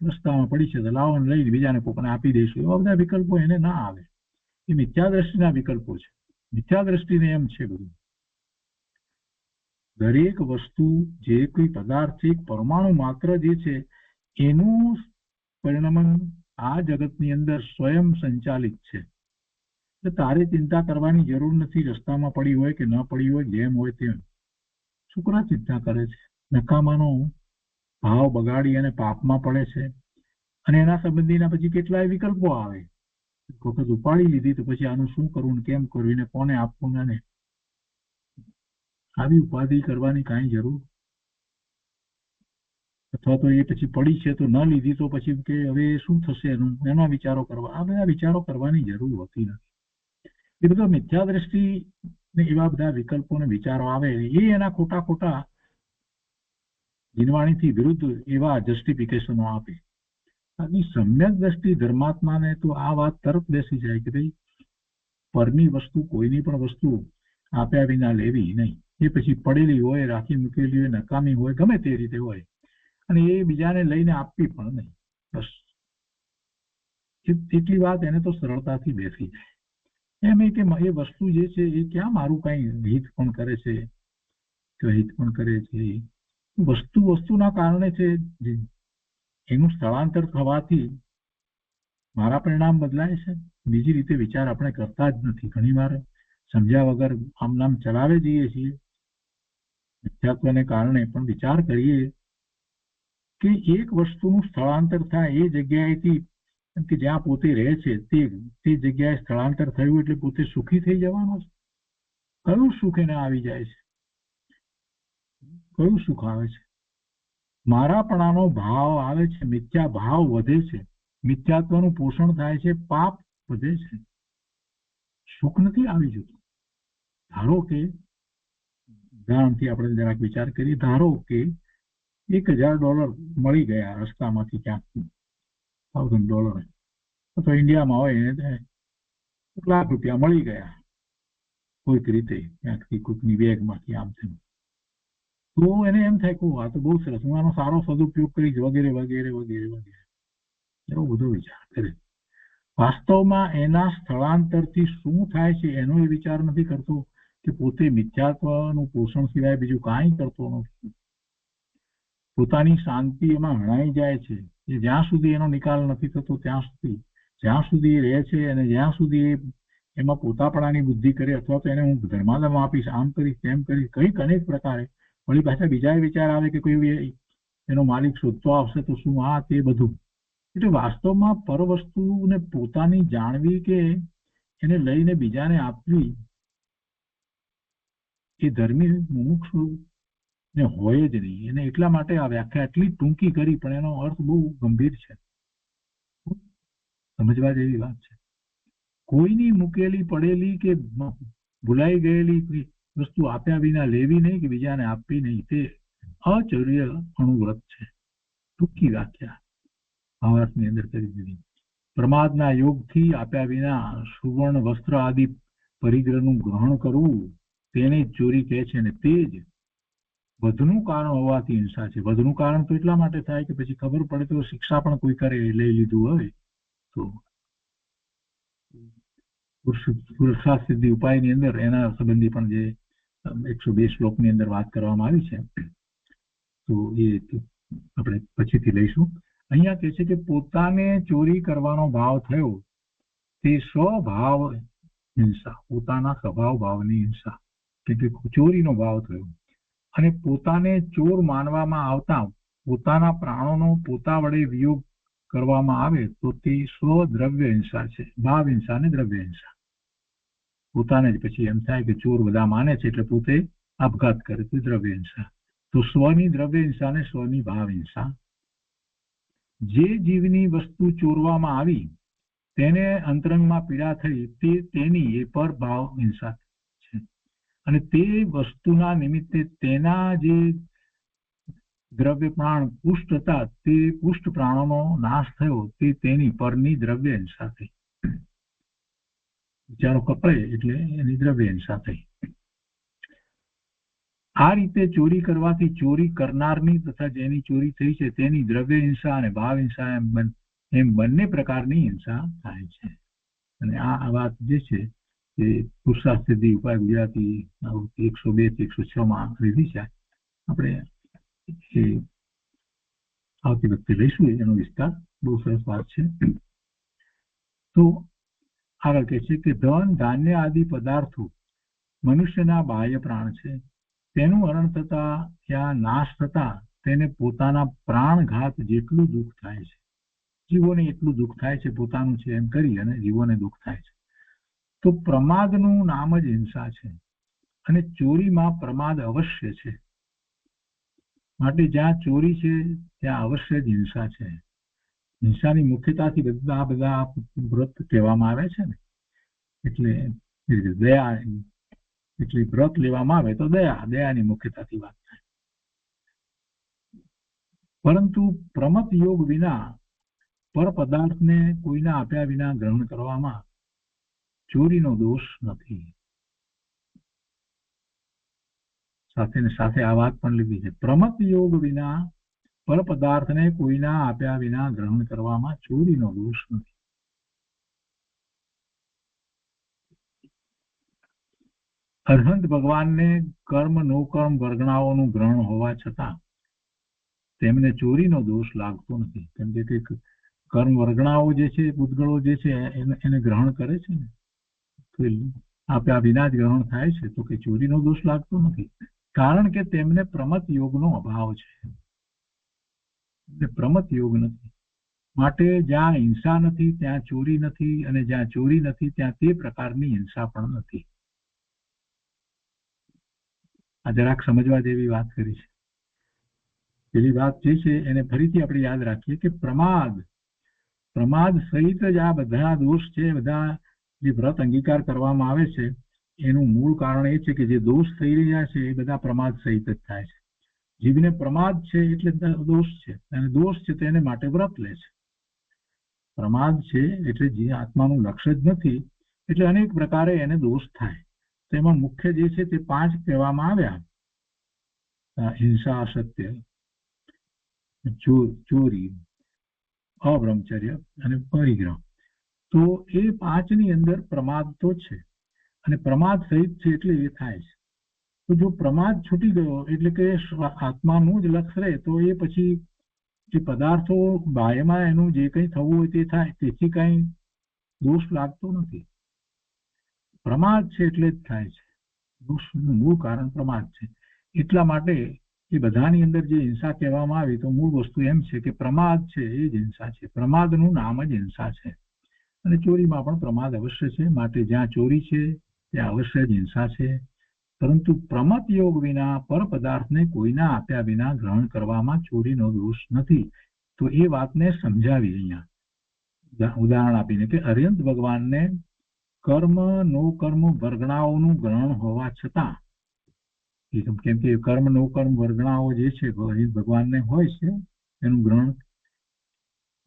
રસ્તામાં પડી છે તો લાવો લઈને બીજાને કોકને આપી દઈશું, એવા બધા વિકલ્પો એને ના આવે. એ મિથ્યા દ્રષ્ટિના વિકલ્પો છે. મિથ્યા દ્રષ્ટિને એમ છે બધું, દરેક વસ્તુ જે કોઈ પદાર્થ એક પરમાણુ માત્ર જે છે એનું પરિણામ આ જગતની અંદર સ્વયં સંચાલિત છે. તારે ચિંતા કરવાની જરૂર નથી, રસ્તામાં પડી હોય કે ન પડી હોય, જેમ હોય તેમ. છોકરા ચિંતા કરે છે, નકામાનો ભાવ બગાડી અને પાપમાં પડે છે, અને એના સંબંધીના પછી કેટલાય વિકલ્પો આવે. વખત ઉપાડી લીધી તો પછી આનું શું કરવું ને કેમ કરવું ને કોને આપવું ને, આવી ઉપાધિ કરવાની કાંઈ જરૂર. અથવા તો એ પછી પડી છે તો ન લીધી તો પછી કે હવે શું થશે એનું, એના વિચારો કરવા. આ બધા વિચારો કરવાની જરૂર હોતી નથી. એ બધો મિથ્યા દ્રષ્ટિ ને એવા બધા વિકલ્પો ને વિચારો આવે, એ એના ખોટા ખોટા જીનવાણીથી વિરુદ્ધ એવા જસ્ટિફિકેશનો આપે. બાકી સમ્યક દ્રષ્ટિ ધર્માત્માને તો આ વાત તરત બેસી જાય કે ભાઈ પરની વસ્તુ, કોઈની પણ વસ્તુ આપ્યા વિના લેવી નહીં. એ પછી પડેલી હોય, રાખી મૂકેલી હોય, નકામી હોય, ગમે તે રીતે હોય, અને એ બીજાને લઈને આપવી પણ નહીં. બસ એટલી વાત એને તો સરળતાથી બેસી જાય. એમ કે એ વસ્તુ જે છે એ ક્યાં મારું કઈ હિત પણ કરે છે કે હિત પણ કરે છે. વસ્તુના કારણે છે, એનું સ્થળાંતર થવાથી મારા પરિણામ બદલાય છે. બીજી રીતે વિચાર આપણે કરતા જ નથી. ઘણી વાર સમજ્યા વગર આમ નામ ચલાવે જઈએ છીએ મિથ્યાત્વને કારણે, પણ વિચાર કરીએ કે એક વસ્તુનું સ્થળાંતર થાય એ જગ્યાએથી કે જ્યાં પોતે રહે છે તે જગ્યાએ સ્થળાંતર થયું એટલે પોતે સુખી થઈ જવાનો છે. કયું સુખ એને આવી જાય છે? કયું સુખ આવે છે? મારાપણાનો ભાવ આવે છે, મિથ્યા ભાવ વધે છે, મિથ્યાત્વનું પોષણ થાય છે, પાપ વધે છે, સુખ નથી આવી જતું. ધારો કે ઉદાહરણથી આપણે જરાક વિચાર કરીએ, ધારો કે $1000 મળી ગયા રસ્તામાંથી ક્યાંક, $1000 અથવા ઇન્ડિયામાં હોય ₹1,00,000 મળી ગયા કોઈક રીતે ક્યાંકથી, કોઈકની બેગમાંથી, આમ તેમ. તો એને એમ થાય કે આ તો બહુ સરસ, હું આનો સારો સદુપયોગ કરીશ, વગેરે વગેરે વગેરે વગેરે, એવો બધો વિચાર કરે. વાસ્તવમાં એના સ્થળાંતરથી શું થાય છે એનો એ વિચાર નથી કરતો કે પોતે મિથ્યાત્વનું પોષણ સિવાય બીજું કાંઈ કરતો નથી. પોતાની શાંતિ એમાં હણાઈ જાય છે. એ જ્યાં સુધી એનો નિકાલ નથી થતો ત્યાં સુધી, જ્યાં સુધી એ રહે છે અને જ્યાં સુધી એમાં પોતાપણાની બુદ્ધિ કરે, અથવા તો એને હું ધર્માદમ આપીશ, આમ કરીશ, તેમ કરીશ, કંઈક અનેક પ્રકારે વળી પાછા બીજા વિચાર આવે કે કોઈ એનો માલિક શોધતો આવશે તો શું, આ તે બધું. એટલે વાસ્તવમાં પર વસ્તુને પોતાની જાણવી કે એને લઈને બીજાને આપવી એ ધર્મી મુમુક્ષુ ને હોય જ નહીં. એને એટલા માટે આ વ્યાખ્યા એટલી ટૂંકી કરી, પણ એનો અર્થ બહુ ગંભીર છે, સમજવા જેવી વાત છે. કોઈની મૂકેલી પડેલી કે ભૂલાઈ ગયેલી વસ્તુ આપ્યા વિના લેવી નહીં કે બીજાને આપવી નહીં, તે અચર્ય અણુવ્રત છે. ટૂંકી વ્યાખ્યા ભાવાર્થની અંદર કરી દીધી. પ્રમાદના યોગથી આપ્યા વિના સુવર્ણ વસ્ત્ર આદિ પરિગ્રહનું ગ્રહણ કરવું તેને જ ચોરી કહે છે, અને તે જ વધનું કારણ હોવાથી હિંસા છે. વધનું કારણ તો એટલા માટે થાય કે પછી ખબર પડે તો શિક્ષા પણ કોઈ કરે લઈ લીધું હોય તો. પુરુષાર્થ સિદ્ધિ ઉપાયની અંદર એના સંબંધી પણ જે 102 શ્લોકની અંદર વાત કરવામાં આવી છે, તો એ આપણે પછીથી લઈશું. અહીંયા કહે છે કે પોતાને ચોરી કરવાનો ભાવ થયો તે સ્વભાવ હિંસા, પોતાના સ્વભાવ ભાવની હિંસા, કે ચોરીનો ભાવ થયો. અને પોતાને ચોર માનવામાં આવતા પોતાના પ્રાણોનો પોતા વડે વિયોગ કરવામાં આવે તો તે સ્વદ્રવ્ય હિંસા છે. ભાવ હિંસા અને દ્રવ્ય હિંસા. પોતાને જ પછી એમ થાય કે ચોર બધા માને છે એટલે પોતે આપઘાત કરે તો દ્રવ્ય હિંસા. તો સ્વની દ્રવ્ય હિંસા અને સ્વની ભાવ હિંસા. જે જીવની વસ્તુ ચોરવામાં આવી તેને અંતરંગમાં પીડા થઈ તે તેની એ પર ભાવ હિંસા છે. અને તે વસ્તુના નિમિત્તે તેના જે દ્રવ્ય પ્રાણ પુષ્ટ હતા તે પુષ્ટ પ્રાણોનો નાશ થયો તે તેની પરની દ્રવ્ય હિંસા થઈ. વિચારો કપાય એટલે એની દ્રવ્ય હિંસા થઈ. આ રીતે ચોરી કરવાથી ચોરી કરનારની તથા જેની ચોરી થઈ છે તેની દ્રવ્ય હિંસા અને ભાવ હિંસા એમ બંને પ્રકારની હિંસા થાય છે. અને આ વાત જે છે એ પુરુષાર્થ સિદ્ધિ ઉપાય ગુજરાતી 102 106 લીધી છે. આપણે એ આવતી વખતે લઈશું એનો વિસ્તાર. બહુ સરસ વાત છે. તો આગળ કહે છે કે ધન ધાન્ય આદિ પદાર્થો મનુષ્યના બાહ્ય પ્રાણ છે. તેનું હરણ થતા યા નાશ થતા તેને પોતાના પ્રાણઘાત જેટલું દુઃખ થાય છે. જીવોને એટલું દુઃખ થાય છે, પોતાનું છે એમ કરી અને જીવોને દુઃખ થાય છે. તો પ્રમાદનું નામ જ હિંસા છે અને ચોરીમાં પ્રમાદ અવશ્ય છે. માટે જ્યાં ચોરી છે ત્યાં અવશ્ય જ હિંસા છે. હિંસાની મુખ્યતાથી બધા વ્રત કહેવામાં આવે છે ને, એટલે દયા એટલે વ્રત લેવામાં આવે તો દયાની મુખ્યતાથી વાત થાય. પરંતુ પ્રમત યોગ વિના પર પદાર્થને કોઈના આપ્યા વિના ગ્રહણ કરવામાં ચોરીનો દોષ નથી. સાથે ને સાથે આ વાત પણ લીધી છે, પ્રમત યોગ વિના પર પદાર્થને કોઈના આપ્યા વિના ગ્રહણ કરવામાં ચોરીનો દોષ નથી. અરહંત ભગવાનને કર્મ નો કર્મ વર્ગણાઓનું ગ્રહણ હોવા છતાં તેમને ચોરીનો દોષ લાગતો નથી. કેમ કે કર્મ વર્ગણાઓ જે છે, પૂતગળો જે છે એને ગ્રહણ કરે છે ને, આપ્યા વિના જ ગ્રહણ થાય છે, તો કે ચોરીનો દોષ લાગતો નથી. કારણ કે તેમને પ્રમત યોગનો અભાવ છે. પ્રમત યોગ નથી. માટે જ્યાં હિંસા નથી ત્યાં ચોરી નથી, અને જ્યાં ચોરી નથી ત્યાં તે પ્રકારની હિંસા પણ નથી. આ જરાક સમજવા જેવી વાત કરી છે. પેલી વાત જે છે એને ફરીથી આપણે યાદ રાખીએ કે પ્રમાદ સહિત જ આ બધા દોષ છે, બધા જે વ્રત અંગીકાર કરવામાં આવે છે એનું મૂળ કારણ એ છે કે જે દોષ થઈ રહ્યા છે એ બધા પ્રમાદ સહિત જ થાય છે. જીવને પ્રમાદ છે એટલે દોષ છે, અને દોષ છે તેને માટે વ્રત લે છે. પ્રમાદ છે એટલે જે આત્માનું લક્ષ્ય જ નથી, એટલે અનેક પ્રકારે એને દોષ થાય. તેમાં મુખ્ય જે છે તે 5 કહેવામાં આવ્યા: હિંસા, અસત્ય, ચોરી, અબ્રહ્મચર્ય અને પરિગ્રહ. તો એ 5ની અંદર પ્રમાદ તો છે, અને પ્રમાદ સહિત છે એટલે એ થાય છે. તો જો પ્રમાદ છૂટી ગયો એટલે કે આત્માનું જ લક્ષ્ય રહે તો એ પછી જે પદાર્થો બાહ્યમાં એનું જે કંઈ થવું હોય તે થાય, તેથી કંઈ દોષ લાગતો નથી. પ્રમાદ છે એટલે જ થાય છે. દોષનું મૂળ કારણ પ્રમાદ છે. એટલા માટે એ બધાની અંદર જે હિંસા કહેવામાં આવી તો મૂળ વસ્તુ એમ છે કે પ્રમાદ છે એ જ હિંસા છે. પ્રમાદનું નામ જ હિંસા છે. અને ચોરીમાં પણ પ્રમાદ અવશ્ય છે, માટે જ્યાં ચોરી છે ત્યાં અવશ્ય જ હિંસા છે. પરંતુ પ્રમત યોગ વિના પર પદાર્થને કોઈના આપ્યા વિના ગ્રહણ કરવામાં ચોરીનો દોષ નથી. તો એ વાતને સમજાવી અહીંયા ઉદાહરણ આપીને કે અર્યંત ભગવાનને કર્મ નો કર્મ વર્ગણાઓનું ગ્રહણ હોવા છતાં, કેમ કે કર્મ નો કર્મ વર્ગણાઓ જે છે ભગવાનને હોય છે એનું ગ્રહણ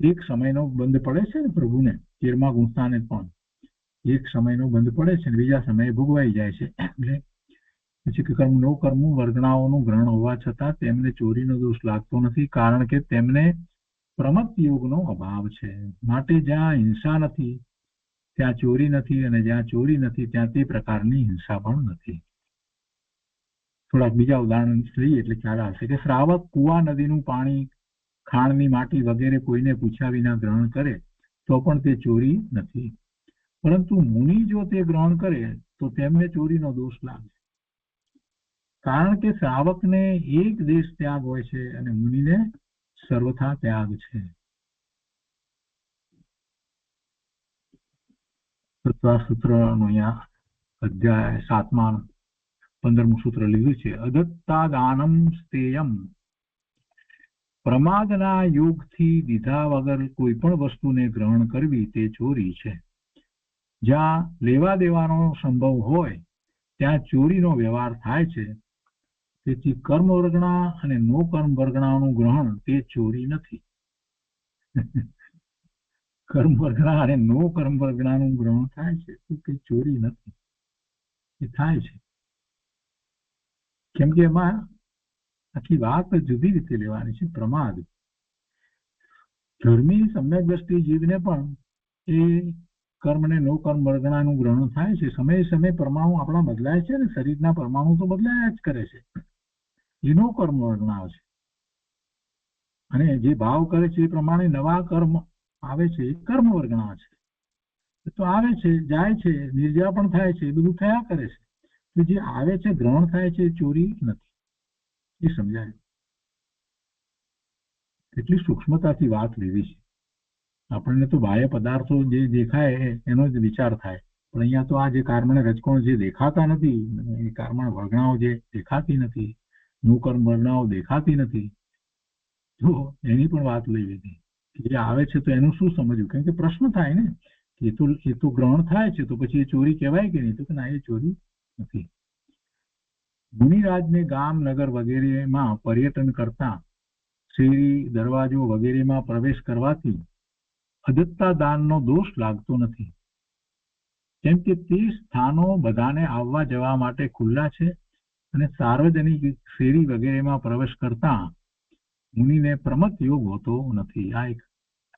એક સમયનો બંધ પડે છે ને પ્રભુને, 13મા ગુણસ્થાને પણ એક સમયનો બંધ પડે છે ને બીજા સમયે ભોગવાઈ જાય છે. એટલે પછી કર્મ નો કર્મ વર્ગણાઓનું ગ્રહણ હોવા છતાં તેમને ચોરીનો દોષ લાગતો નથી, કારણ કે તેમને પ્રમત યોગનો અભાવ છે. માટે જ્યાં હિંસા નથી ત્યાં ચોરી નથી, અને જ્યાં ચોરી નથી ત્યાં તે પ્રકારની હિંસા પણ નથી. થોડાક બીજા ઉદાહરણ લઈએ એટલે ખ્યાલ આવશે કે શ્રાવક કુવા નદીનું પાણી, ખાણની માટી વગેરે કોઈને પૂછ્યા વિના ગ્રહણ કરે તો પણ તે ચોરી નથી. પરંતુ મુનિ જો તે ગ્રહણ કરે તો તેમને ચોરીનો દોષ લાગે, કારણ કે શ્રાવકને એક દેશ ત્યાગ હોય છે અને મુનિને સર્વથા ત્યાગ છે. સૂત્રનો અહીંયા અધ્યાય 7મા 15મું સૂત્ર લીધું છે. અદત્તા દાનમ સ્તેયમ. પ્રમાદના યોગથી દીધા વગર કોઈ પણ વસ્તુને ગ્રહણ કરવી તે ચોરી છે. જ્યાં લેવા દેવાનો સંભવ હોય ત્યાં ચોરીનો વ્યવહાર થાય છે. તેથી કર્મ વર્ગણા અને નો કર્મ વર્ગણાનું ગ્રહણ તે ચોરી નથી. કર્મ વર્ગણા અને નો કર્મ વર્ગણાનું ગ્રહણ થાય છે તો તે ચોરી નથી, એ થાય છે. કેમ કે એમાં આખી વાત જુદી રીતે લેવાની છે. પ્રમાદ ધર્મી સમ્યક દ્રષ્ટિ જીવને પણ એ કર્મ અને નો કર્મ વર્ગણાનું ગ્રહણ થાય છે. સમયે સમયે પરમાણુ આપણા બદલાય છે ને, શરીરના પરમાણુ તો બદલાયા જ કરે છે, એનો કર્મ વર્ગણા છે. અને જે ભાવ કરે છે એ પ્રમાણે નવા કર્મ આવે છે, એ કર્મ વર્ગણા છે. તો આવે છે, જાય છે, નિર્જા પણ થાય છે, એ બધું થયા કરે છે. તો જે આવે છે ગ્રહણ થાય છે એ ચોરી નથી, એ સમજાય. એટલી સૂક્ષ્મતાથી વાત લેવી છે. આપણને તો બાહ્ય પદાર્થો જે દેખાય એનો જ વિચાર થાય, પણ અહીંયા તો આ જે કર્મના રજકોણ જે દેખાતા નથી, એ કર્મના વર્ગણાઓ જે દેખાતી નથી, નુકર્મ વર્ગણાઓ દેખાતી નથી, તો એની પણ વાત લેવી હતી. જે આવે છે તો એનું શું સમજવું? કેમ કે પ્રશ્ન થાય ને કે એ તો ગ્રહણ થાય છે તો પછી એ ચોરી કહેવાય કે નહીં? તો કે ના, એ ચોરી નથી. મુનિરાજને ગામ, નગર વગેરેમાં પર્યટન કરતા શેરી, દરવાજો વગેરેમાં પ્રવેશ કરવાથી અદત્તા દાનનો દોષ લાગતો નથી, કેમ કે તે સ્થાનો બધાને આવવા જવા માટે ખુલ્લા છે, અને સાર્વજનિક શેરી વગેરેમાં પ્રવેશ કરતા મુનિને પ્રમત યોગ હોતો નથી. આ એક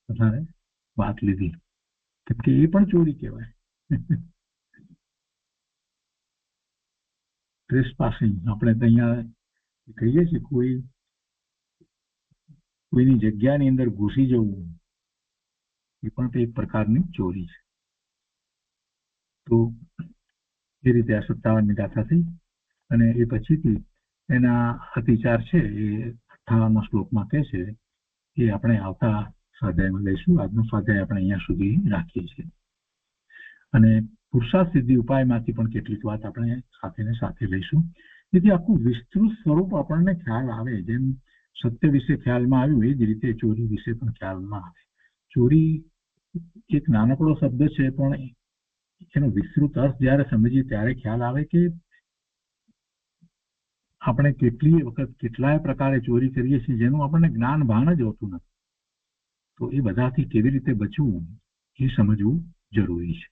વધારે વાત લીધી, કેમ કે એ પણ ચોરી કહેવાય. ટ્રેસપાસિંગ આપણે તો અહીંયા કહીએ છીએ, કોઈની જગ્યાની અંદર ઘૂસી જવું, એ પણ એક પ્રકારની ચોરી છે. તો એ રીતે આ 57ની ગાથા થઈ, અને એ પછીથી એના અતિચાર છે એ 58મા શ્લોકમાં કહે છે. એ આપણે આવતા સ્વાધ્યાયમાં લઈશું. આજનો સ્વાધ્યાય આપણે અહીંયા સુધી રાખીએ છીએ. અને પુરુષાર્થ સિદ્ધિ ઉપાયમાંથી પણ કેટલીક વાત આપણે સાથે ને સાથે લઈશું, જેથી આખું વિસ્તૃત સ્વરૂપ આપણને ખ્યાલ આવે. જેમ સત્ય વિશે ખ્યાલમાં આવ્યું એ જ રીતે ચોરી વિશે પણ ખ્યાલમાં આવે. ચોરી એક નાનકડો શબ્દ છે, પણ એનો વિસ્તૃત અર્થ જ્યારે સમજીએ ત્યારે ખ્યાલ આવે કે આપણે કેટલી વખત કેટલાય પ્રકારે ચોરી કરીએ છીએ જેનું આપણને જ્ઞાન ભાન જ હોતું નથી. તો એ બધાથી કેવી રીતે બચવું એ સમજવું જરૂરી છે.